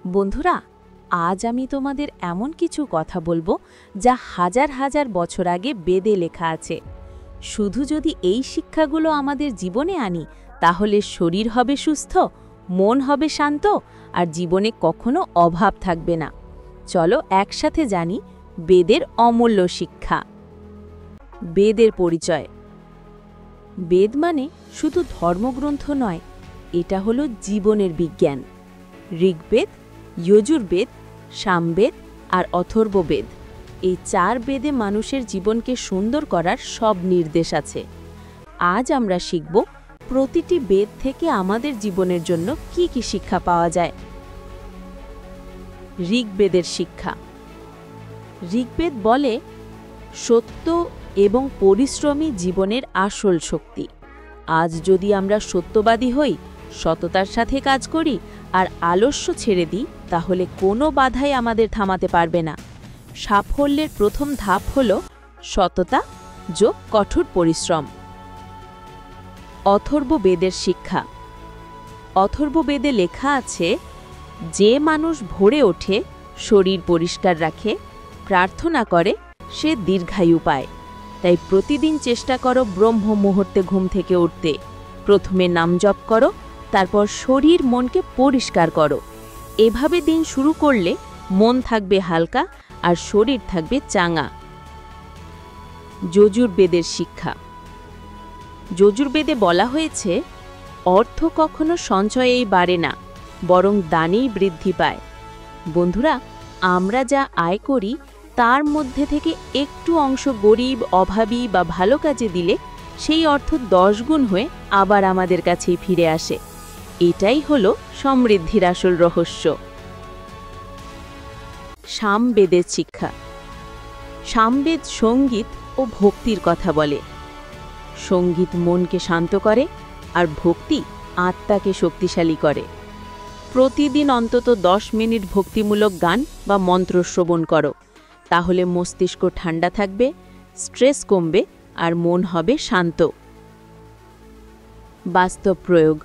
বন্ধুরা, আজ আমি তোমাদের এমন কিছু কথা বলবো যা হাজার হাজার বছর আগে বেদে লেখা আছে। শুধু যদি এই শিক্ষাগুলো আমাদের জীবনে আনি, তাহলে শরীর হবে সুস্থ, মন হবে শান্ত, আর জীবনে কখনো অভাব থাকবে না। চলো একসাথে জানি বেদের অমূল্য শিক্ষা। বেদের পরিচয়। বেদ মানে শুধু ধর্মগ্রন্থ নয়, এটা হলো জীবনের বিজ্ঞান। ঋগ্বেদ, যজুর্বেদ, সামবেদ আর অথর্ববেদ, এই 4 বেদে মানুষের জীবনকে সুন্দর করার সব নির্দেশ আছে। আজ আমরা শিখব প্রতিটি বেদ থেকে আমাদের জীবনের জন্য কি কি শিক্ষা পাওয়া যায়। ঋগ্বেদের শিক্ষা। ঋগ্বেদ বলে, সত্য এবং পরিশ্রমী জীবনের আসল শক্তি। আজ যদি আমরা সত্যবাদী হই, সততার সাথে কাজ করি আর আলস্য ছেড়ে দিই, তাহলে কোনো বাধাই আমাদের থামাতে পারবে না। সাফল্যের প্রথম ধাপ হল সততা যোগ কঠোর পরিশ্রম। অথর্ববেদের শিক্ষা। অথর্ববেদে লেখা আছে, যে মানুষ ভোরে ওঠে, শরীর পরিষ্কার রাখে, প্রার্থনা করে, সে দীর্ঘায়ু পায়। তাই প্রতিদিন চেষ্টা করো ব্রহ্ম মুহূর্তে ঘুম থেকে উঠতে। প্রথমে নাম জপ করো, তারপর শরীর মনকে পরিষ্কার করো। এভাবে দিন শুরু করলে মন থাকবে হালকা আর শরীর থাকবে চাঙ্গা। যজুর্বেদের শিক্ষা। যজুর্বেদে বলা হয়েছে, অর্থ কখনো সঞ্চয়েই বাড়ে না, বরং দানেই বৃদ্ধি পায়। বন্ধুরা, আমরা যা আয় করি তার মধ্যে থেকে একটু অংশ গরিব, অভাবী বা ভালো কাজে দিলে সেই অর্থ 10 গুণ হয়ে আবার আমাদের কাছেই ফিরে আসে। এটাই হলো সমৃদ্ধির আসল রহস্য। সামবেদের শিক্ষা। সামবেদ সঙ্গীত ও ভক্তির কথা বলে। সঙ্গীত মনকে শান্ত করে আর ভক্তি আত্মাকে শক্তিশালী করে। প্রতিদিন অন্তত 10 মিনিট ভক্তিমূলক গান বা মন্ত্র শ্রবণ করো, তাহলে মস্তিষ্ক ঠান্ডা থাকবে, স্ট্রেস কমবে আর মন হবে শান্ত। বাস্তব প্রয়োগ।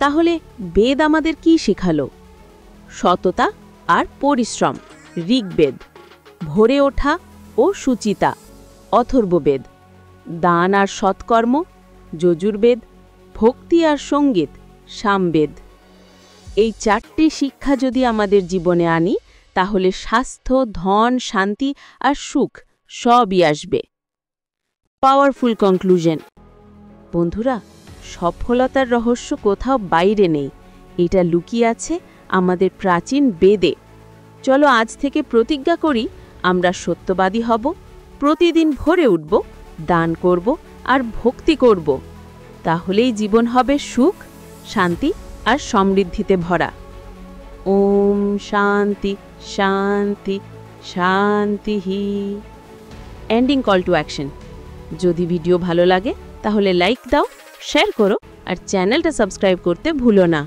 তাহলে বেদ আমাদের কি শেখালো? সততা আর পরিশ্রম ঋগ্বেদ, ভোরে ওঠা ও সুচিতা অথর্ববেদ, দান আর সৎকর্ম যজুর্বেদ, ভক্তি আর সঙ্গীত সামবেদ। এই 4টি শিক্ষা যদি আমাদের জীবনে আনি, তাহলে স্বাস্থ্য, ধন, শান্তি আর সুখ সবই আসবে। Powerful conclusion. বন্ধুরা, সফলতার রহস্য কোথাও বাইরে নেই, এটা লুকিয়ে আছে আমাদের প্রাচীন বেদে। চলো আজ থেকে প্রতিজ্ঞা করি, আমরা সত্যবাদী হব, প্রতিদিন ভোরে উঠব, দান করব আর ভক্তি করব। তাহলেই জীবন হবে সুখ, শান্তি আর সমৃদ্ধিতে ভরা। ওম শান্তি শান্তি শান্তি। Ending call to action. যদি ভিডিও ভালো লাগে তাহলে লাইক দাও, শেয়ার করো আর চ্যানেলটা সাবস্ক্রাইব করতে ভুলো না।